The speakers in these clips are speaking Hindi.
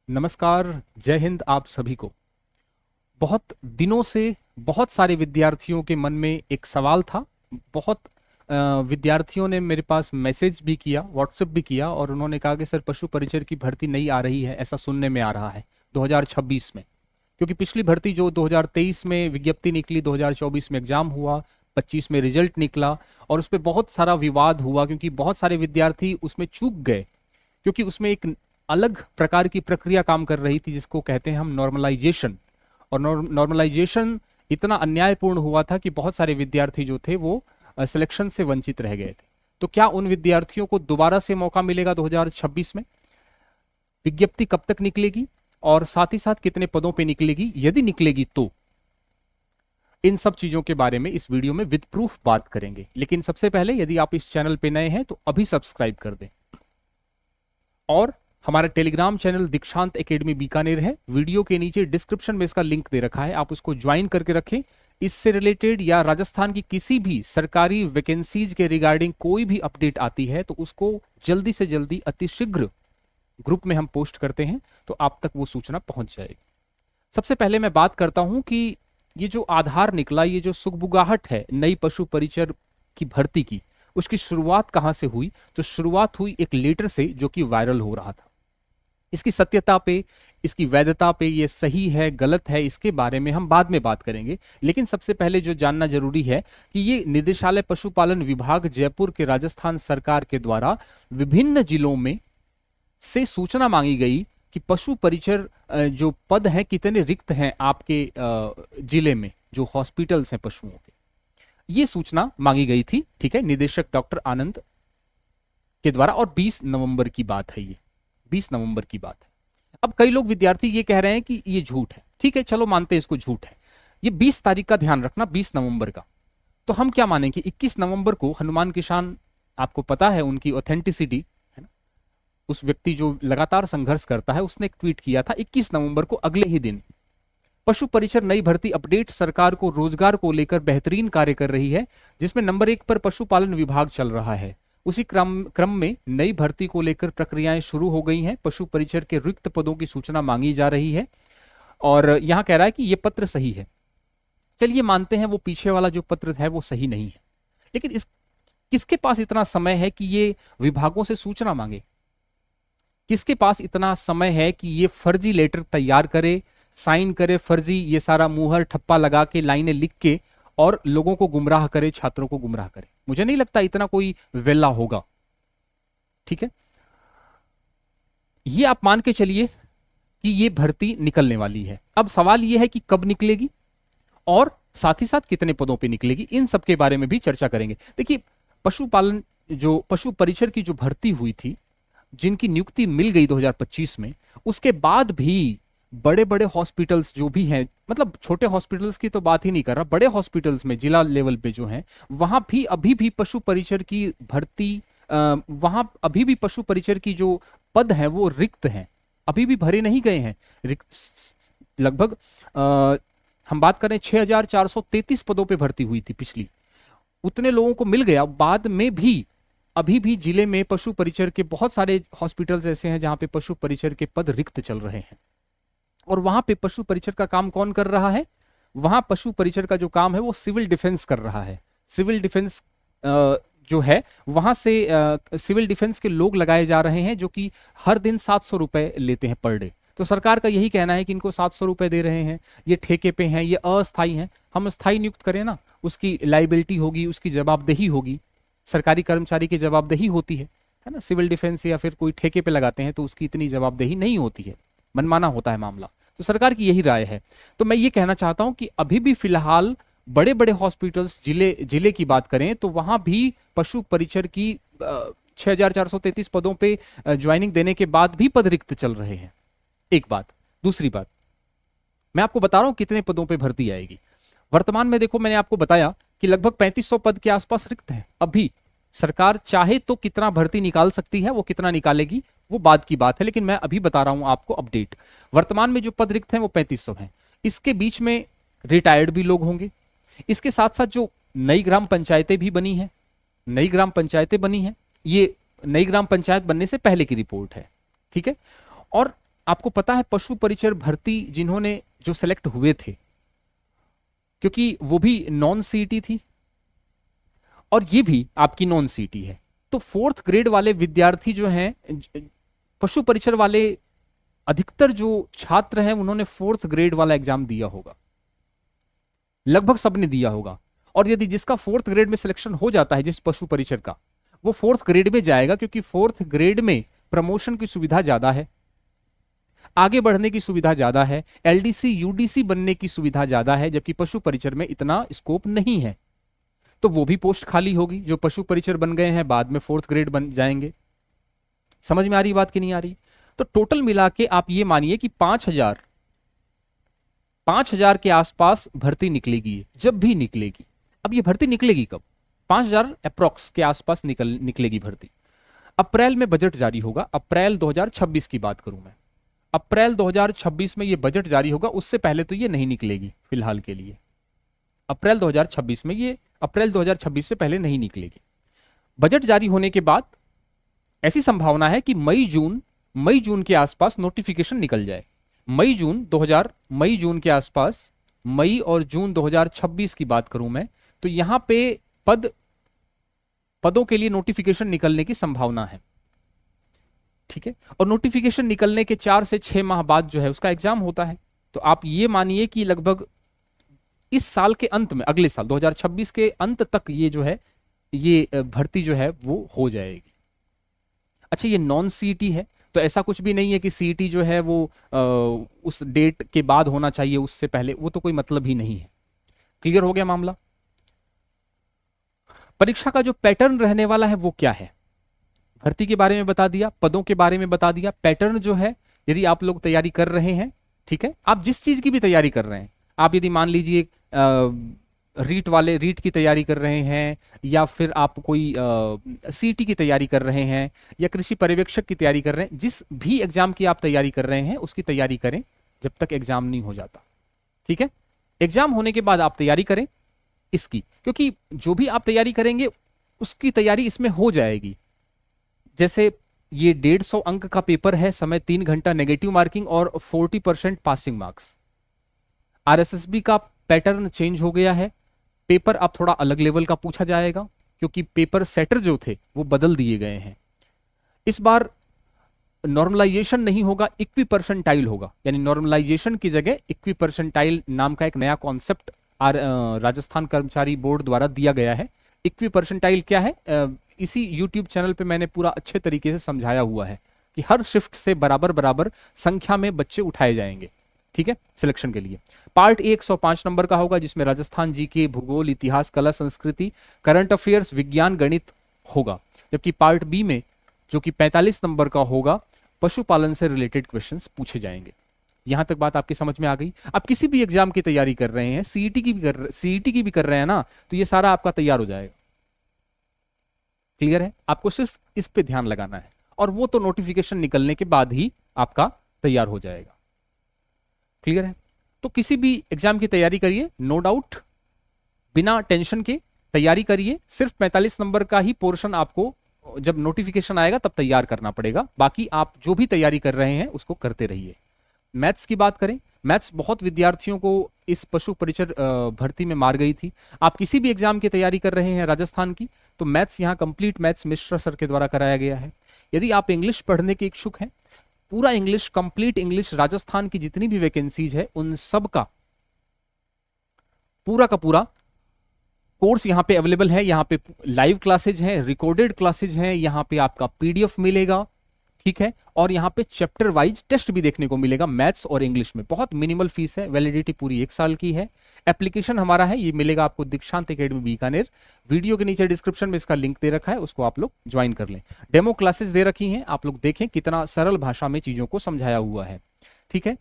नमस्कार। जय हिंद आप सभी को। बहुत दिनों से बहुत सारे विद्यार्थियों के मन में एक सवाल था। बहुत विद्यार्थियों ने मेरे पास मैसेज भी किया, व्हाट्सएप भी किया और उन्होंने कहा कि सर पशु परिचर की भर्ती नहीं आ रही है, ऐसा सुनने में आ रहा है 2026 में। क्योंकि पिछली भर्ती जो 2023 में विज्ञप्ति निकली, 2024 में एग्जाम हुआ, 25 में रिजल्ट निकला और उस पर बहुत सारा विवाद हुआ क्योंकि बहुत सारे विद्यार्थी उसमें चूक गए। क्योंकि उसमें एक अलग प्रकार की प्रक्रिया काम कर रही थी जिसको कहते हैं हम नॉर्मलाइजेशन। और नॉर्मलाइजेशन इतना अन्यायपूर्ण हुआ था कि बहुत सारे विद्यार्थी जो थे वो सिलेक्शन से वंचित रह गए थे। तो क्या उन विद्यार्थियों को दोबारा से मौका मिलेगा 2026 में? विज्ञप्ति कब तक निकलेगी और साथ ही साथ कितने पदों पे निकलेगी, यदि निकलेगी तो? इन सब चीजों के बारे में इस वीडियो में विद प्रूफ बात करेंगे। लेकिन सबसे पहले यदि आप इस चैनल पे नए हैं तो अभी सब्सक्राइब कर दें। और हमारा टेलीग्राम चैनल दीक्षांत एकेडमी बीकानेर है, वीडियो के नीचे डिस्क्रिप्शन में इसका लिंक दे रखा है, आप उसको ज्वाइन करके रखें। इससे रिलेटेड या राजस्थान की किसी भी सरकारी वैकेंसीज के रिगार्डिंग कोई भी अपडेट आती है तो उसको जल्दी से जल्दी अतिशीघ्र ग्रुप में हम पोस्ट करते हैं, तो आप तक वो सूचना पहुंच जाएगी। सबसे पहले मैं बात करता हूं कि ये जो आधार निकला, ये जो सुगबुगाहट है नई पशु परिचर की भर्ती की, उसकी शुरुआत कहां से हुई? तो शुरुआत हुई एक लेटर से जो कि वायरल हो रहा था। इसकी सत्यता पे, इसकी वैधता पे, ये सही है गलत है, इसके बारे में हम बाद में बात करेंगे। लेकिन सबसे पहले जो जानना जरूरी है कि ये निदेशालय पशुपालन विभाग जयपुर के राजस्थान सरकार के द्वारा विभिन्न जिलों में से सूचना मांगी गई कि पशु परिचर जो पद हैं कितने रिक्त हैं आपके जिले में, जो हॉस्पिटल्स हैं पशुओं के। ये सूचना मांगी गई थी, ठीक है, निदेशक डॉक्टर आनंद के द्वारा। और 20 नवंबर की बात है, ये 20 नवंबर की बात है। अब कई लोग विद्यार्थी ये कह रहे हैं कि ये झूठ है। ठीक है, चलो मानते हैं इसको झूठ है। ये 20 तारीख का ध्यान रखना, 20 नवंबर का। तो हम क्या मानें कि 21 नवंबर को हनुमान किसान, आपको पता है उनकी ऑथेंटिसिटी है ना, उस व्यक्ति जो लगातार संघर्ष करता है, उसने एक ट्वीट किया था 21 नवंबर को, अगले ही दिन, पशु परिचर नई भर्ती अपडेट, सरकार को रोजगार को लेकर बेहतरीन कार्य कर रही है, जिसमें नंबर 1 पर पशुपालन विभाग चल रहा है। उसी क्रम में नई भर्ती को लेकर प्रक्रियाएं शुरू हो गई हैं। पशु परिचर के रिक्त पदों की सूचना मांगी जा रही है और यहां कह रहा है कि यह पत्र सही है। चलिए मानते हैं वो पीछे वाला जो पत्र है वो सही नहीं है, लेकिन इस किसके पास इतना समय है कि ये विभागों से सूचना मांगे? किसके पास इतना समय है कि ये फर्जी लेटर तैयार करे, साइन करे, फर्जी ये सारा मुहर ठप्पा लगा के, लाइनें लिख के और लोगों को गुमराह करे, छात्रों को गुमराह करे? मुझे नहीं लगता इतना कोई वेला होगा। ठीक है, ये आप मान के चलिए कि ये भर्ती निकलने वाली है। अब सवाल ये है कि कब निकलेगी और साथ ही साथ कितने पदों पे निकलेगी, इन सब के बारे में भी चर्चा करेंगे। देखिए, पशुपालन जो पशु परिचर की जो भर्ती हुई थी, जिनकी नियुक्ति मिल गई 2025 में, उसके बाद भी बड़े बड़े हॉस्पिटल्स जो भी हैं, मतलब छोटे हॉस्पिटल्स की तो बात ही नहीं कर रहा, बड़े हॉस्पिटल्स में जिला लेवल पे जो हैं, वहां भी अभी भी पशु परिचर की भर्ती, वहां अभी भी पशु परिचर की जो पद हैं वो रिक्त हैं, अभी भी भरे नहीं गए हैं। लगभग हम बात करें 6433 पदों पे भर्ती हुई थी पिछली, उतने लोगों को मिल गया। बाद में भी अभी भी जिले में पशु परिचर के बहुत सारे हॉस्पिटल्स ऐसे हैं जहां पे पशु परिचर के पद रिक्त चल रहे हैं। और वहां पे पशु परिचर का काम कौन कर रहा है? वहां पशु परिचर का जो काम है वो सिविल डिफेंस कर रहा है। सिविल डिफेंस जो है, वहां से सिविल डिफेंस के लोग लगाए जा रहे हैं जो कि हर दिन 700 रुपए लेते हैं पर डे। तो सरकार का यही कहना है कि इनको 700 रुपए दे रहे हैं, ये ठेके पे हैं, ये अस्थायी हैं। हम स्थायी नियुक्त करें ना, उसकी लाइबिलिटी होगी, उसकी जवाबदेही होगी। सरकारी कर्मचारी की जवाबदेही होती है ना। सिविल डिफेंस या फिर कोई ठेके पे लगाते हैं तो उसकी इतनी जवाबदेही नहीं होती है, मनमाना होता है मामला। तो सरकार की यही राय है। तो मैं ये कहना चाहता हूं कि अभी भी फिलहाल बड़े बड़े हॉस्पिटल्स, जिले की बात करें तो वहां भी पशु परिचर की 6433 पदों पे ज्वाइनिंग देने के बाद भी पद रिक्त चल रहे हैं। एक बात। दूसरी बात, मैं आपको बता रहा हूं कितने पदों पे भर्ती आएगी। वर्तमान में देखो, मैंने आपको बताया कि लगभग 3500 पद के आसपास रिक्त हैं। अभी सरकार चाहे तो कितना भर्ती निकाल सकती है, वो कितना निकालेगी वो बाद की बात है, लेकिन मैं अभी बता रहा हूं आपको अपडेट। वर्तमान में जो पद रिक्त हैं वो 3500 हैं। इसके बीच में रिटायर्ड भी लोग होंगे। इसके साथ साथ जो नई ग्राम पंचायतें भी बनी हैं, नई ग्राम पंचायतें बनी हैं, ये नई ग्राम पंचायत बनने से पहले की रिपोर्ट है, ठीक है। और आपको पता है पशु परिचर भर्ती जिन्होंने जो सेलेक्ट हुए थे, क्योंकि वो भी नॉन सीईटी थी और ये भी आपकी नॉन सीईटी है, तो फोर्थ ग्रेड वाले विद्यार्थी जो हैं, पशु परिचर वाले अधिकतर जो छात्र हैं उन्होंने फोर्थ ग्रेड वाला एग्जाम दिया होगा, लगभग सबने दिया होगा। और यदि जिसका फोर्थ ग्रेड में सिलेक्शन हो जाता है, जिस पशु परिचर का, वो फोर्थ ग्रेड में जाएगा, क्योंकि फोर्थ ग्रेड में प्रमोशन की सुविधा ज्यादा है, आगे बढ़ने की सुविधा ज्यादा है, एलडीसी यूडीसी बनने की सुविधा ज्यादा है, जबकि पशु परिचर में इतना स्कोप नहीं है। तो वो भी पोस्ट खाली होगी, जो पशु परिचर बन गए हैं बाद में फोर्थ ग्रेड बन जाएंगे। समझ में आ रही बात कि नहीं आ रही? तो टोटल मिला के आप ये मानिए कि 5,000 के आसपास भर्ती निकलेगी, जब भी निकलेगी। अब ये भर्ती निकलेगी कब? 5,000 अप्रॉक्स के आसपास निकलेगी भर्ती। अप्रैल में बजट जारी होगा, अप्रैल 2026 की बात करूं मैं, अप्रैल 2026 में ये बजट जारी होगा, उससे पहले तो ये नहीं निकलेगी फिलहाल के लिए। अप्रैल 2026 में ये, अप्रैल 2026 से पहले नहीं निकलेगी। बजट जारी होने के बाद ऐसी संभावना है कि मई जून के आसपास नोटिफिकेशन निकल जाए। मई जून के आसपास, मई और जून 2026 की बात करूं मैं, तो यहां पे पदों के लिए नोटिफिकेशन निकलने की संभावना है। ठीक है, और नोटिफिकेशन निकलने के 4 से 6 माह बाद जो है उसका एग्जाम होता है। तो आप ये मानिए कि लगभग इस साल के अंत में, अगले साल 2026 के अंत तक ये जो है, ये भर्ती जो है वो हो जाएगी। अच्छा, ये नॉन सीईटी है, तो ऐसा कुछ भी नहीं है कि सीईटी जो है वो उस डेट के बाद होना चाहिए, उससे पहले, वो तो कोई मतलब ही नहीं है। क्लियर हो गया मामला? परीक्षा का जो पैटर्न रहने वाला है वो क्या है? भर्ती के बारे में बता दिया, पदों के बारे में बता दिया। पैटर्न जो है, यदि आप लोग तैयारी कर रहे हैं, ठीक है, आप जिस चीज की भी तैयारी कर रहे हैं, आप यदि मान लीजिए रीट की तैयारी कर रहे हैं, या फिर आप कोई सीटी की तैयारी कर रहे हैं, या कृषि पर्यवेक्षक की तैयारी कर रहे हैं, जिस भी एग्जाम की आप तैयारी कर रहे हैं उसकी तैयारी करें जब तक एग्जाम नहीं हो जाता। ठीक है, एग्जाम होने के बाद आप तैयारी करें इसकी, क्योंकि जो भी आप तैयारी करेंगे उसकी तैयारी इसमें हो जाएगी। जैसे ये 150 अंक का पेपर है, समय 3 घंटा, नेगेटिव मार्किंग और 40% पासिंग मार्क्स। आरएसएसबी का पैटर्न चेंज हो गया है, पेपर अब थोड़ा अलग लेवल का पूछा जाएगा, क्योंकि पेपर सेटर जो थे वो बदल दिए गए हैं। इस बार नॉर्मलाइजेशन नहीं होगा, इक्वी परसेंटाइल होगा, यानी नॉर्मलाइजेशन की जगह इक्वी परसेंटाइल नाम का एक नया कॉन्सेप्ट राजस्थान कर्मचारी बोर्ड द्वारा दिया गया है। इक्वी परसेंटाइल क्या है? इसी यूट्यूब चैनल पे मैंने पूरा अच्छे तरीके से समझाया हुआ है कि हर शिफ्ट से बराबर बराबर संख्या में बच्चे उठाए जाएंगे, ठीक है, सिलेक्शन के लिए। पार्ट 105 नंबर का होगा, जिसमें राजस्थान जीके, भूगोल, इतिहास, कला, संस्कृति, करंट अफेयर्स, विज्ञान, गणित होगा। जबकि पार्ट बी में, जो कि 45 नंबर का होगा, पशुपालन से रिलेटेड क्वेश्चंस पूछे जाएंगे। यहां तक बात आपकी समझ में आ गई? आप किसी भी एग्जाम की तैयारी कर रहे हैं, सीईटी की भी कर रहे हैं ना, तो ये सारा आपका तैयार हो जाएगा। क्लियर है? आपको सिर्फ इस पे ध्यान लगाना है, और वो तो नोटिफिकेशन निकलने के बाद ही आपका तैयार हो जाएगा। क्लियर है? तो किसी भी एग्जाम की तैयारी करिए, नो डाउट, बिना टेंशन के तैयारी करिए। सिर्फ 45 नंबर का ही पोर्शन आपको जब नोटिफिकेशन आएगा तब तैयार करना पड़ेगा, बाकी आप जो भी तैयारी कर रहे हैं उसको करते रहिए। मैथ्स की बात करें, मैथ्स बहुत विद्यार्थियों को इस पशु परिचर भर्ती में मार गई थी। आप किसी भी एग्जाम की तैयारी कर रहे हैं राजस्थान की, तो मैथ्स यहाँ कंप्लीट मैथ्स मिश्रा सर के द्वारा कराया गया है। यदि आप इंग्लिश पढ़ने के इच्छुक हैं, पूरा इंग्लिश, कंप्लीट इंग्लिश, राजस्थान की जितनी भी वैकेंसीज है उन सब का पूरा कोर्स यहाँ पे अवेलेबल है। यहाँ पे लाइव क्लासेज हैं, रिकॉर्डेड क्लासेज हैं, यहाँ पे आपका पीडीएफ मिलेगा, ठीक है, और यहाँ पे चैप्टर वाइज टेस्ट भी देखने को मिलेगा मैथ्स और इंग्लिश में। बहुत मिनिमल फीस है, वैलिडिटी पूरी 1 साल की है। एप्लीकेशन हमारा है, ये मिलेगा आपको दीक्षांत एकेडमी बीकानेर। वीडियो के नीचे डिस्क्रिप्शन में इसका लिंक दे रखा है, उसको आप लोग ज्वाइन कर लें। डेमो क्लासेस दे रखी हैं, आप लोग देखें कितना सरल भाषा में चीजों को समझाया हुआ है, ठीक है।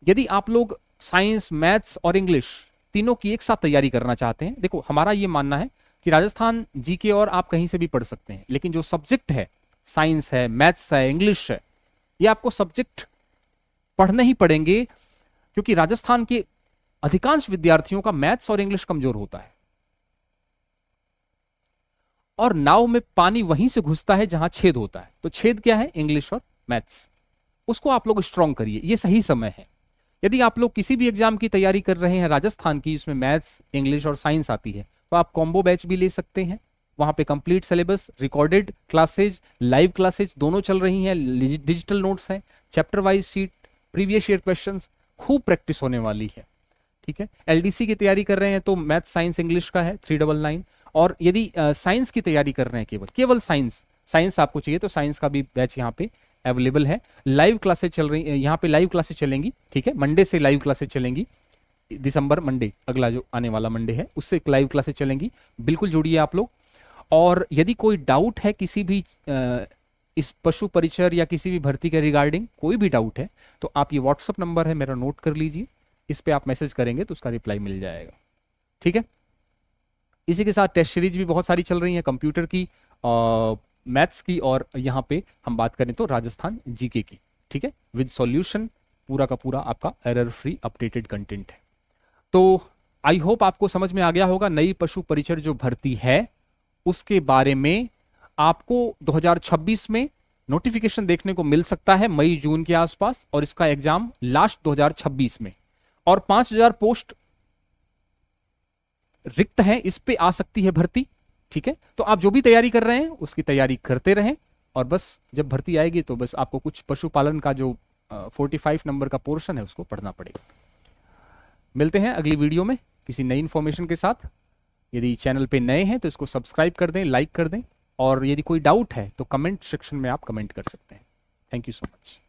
यदि आप लोग साइंस, मैथ्स और इंग्लिश तीनों की एक साथ तैयारी करना चाहते हैं, देखो हमारा ये मानना है कि राजस्थान जीके और आप कहीं से भी पढ़ सकते हैं, लेकिन जो सब्जेक्ट है, साइंस है, मैथ्स है, इंग्लिश है, ये आपको सब्जेक्ट पढ़ने ही पड़ेंगे, क्योंकि राजस्थान के अधिकांश विद्यार्थियों का मैथ्स और इंग्लिश कमजोर होता है। और नाव में पानी वहीं से घुसता है जहां छेद होता है, तो छेद क्या है? इंग्लिश और मैथ्स। उसको आप लोग स्ट्रॉन्ग करिए, ये सही समय है। यदि आप लोग किसी भी एग्जाम की तैयारी कर रहे हैं राजस्थान की, इसमें मैथ्स, इंग्लिश और साइंस आती है, तो आप कॉम्बो बैच भी ले सकते हैं। वहां पे complete syllabus, recorded classes, live classes दोनों चल रही हैं, डिजिटल नोट्स हैं, chapter wise sheet, previous year questions, खूब प्रैक्टिस होने वाली है। ठीक है, एलडीसी की तैयारी कर रहे हैं तो मैथ्स, साइंस, इंग्लिश का है 399। और यदि साइंस की तैयारी कर रहे हैं, केवल साइंस आपको चाहिए, तो साइंस का भी बैच यहाँ पे अवेलेबल है। लाइव क्लासेज चल रही है, यहाँ पे लाइव क्लासेज चलेंगी। ठीक है, मंडे से लाइव क्लासेज चलेंगी, दिसंबर मंडे, अगला जो आने वाला मंडे है उससे लाइव क्लासेज चलेंगी, बिल्कुल जुड़िए आप लोग। और यदि कोई डाउट है किसी भी इस पशु परिचर या किसी भी भर्ती के रिगार्डिंग कोई भी डाउट है, तो आप ये व्हाट्सअप नंबर है मेरा, नोट कर लीजिए, इस पे आप मैसेज करेंगे तो उसका रिप्लाई मिल जाएगा। ठीक है, इसी के साथ टेस्ट सीरीज भी बहुत सारी चल रही है, कंप्यूटर की, मैथ्स की, और यहाँ पे हम बात करें तो राजस्थान जीके की। ठीक है, विद सॉल्यूशन, पूरा का पूरा आपका एरर फ्री अपडेटेड कंटेंट है। तो आई होप आपको समझ में आ गया होगा नई पशु परिचर जो भर्ती है उसके बारे में। आपको 2026 में नोटिफिकेशन देखने को मिल सकता है मई जून के आसपास, और इसका एग्जाम लास्ट 2026 में। और 5000 पोस्ट रिक्त है, इस पे आ सकती है भर्ती। ठीक है, तो आप जो भी तैयारी कर रहे हैं उसकी तैयारी करते रहें, और बस जब भर्ती आएगी तो बस आपको कुछ पशुपालन का जो 45 नंबर का पोर्शन है उसको पढ़ना पड़ेगा। मिलते हैं अगली वीडियो में किसी नई इंफॉर्मेशन के साथ। यदि चैनल पे नए हैं तो इसको सब्सक्राइब कर दें, लाइक कर दें, और यदि कोई डाउट है तो कमेंट सेक्शन में आप कमेंट कर सकते हैं। Thank you so much.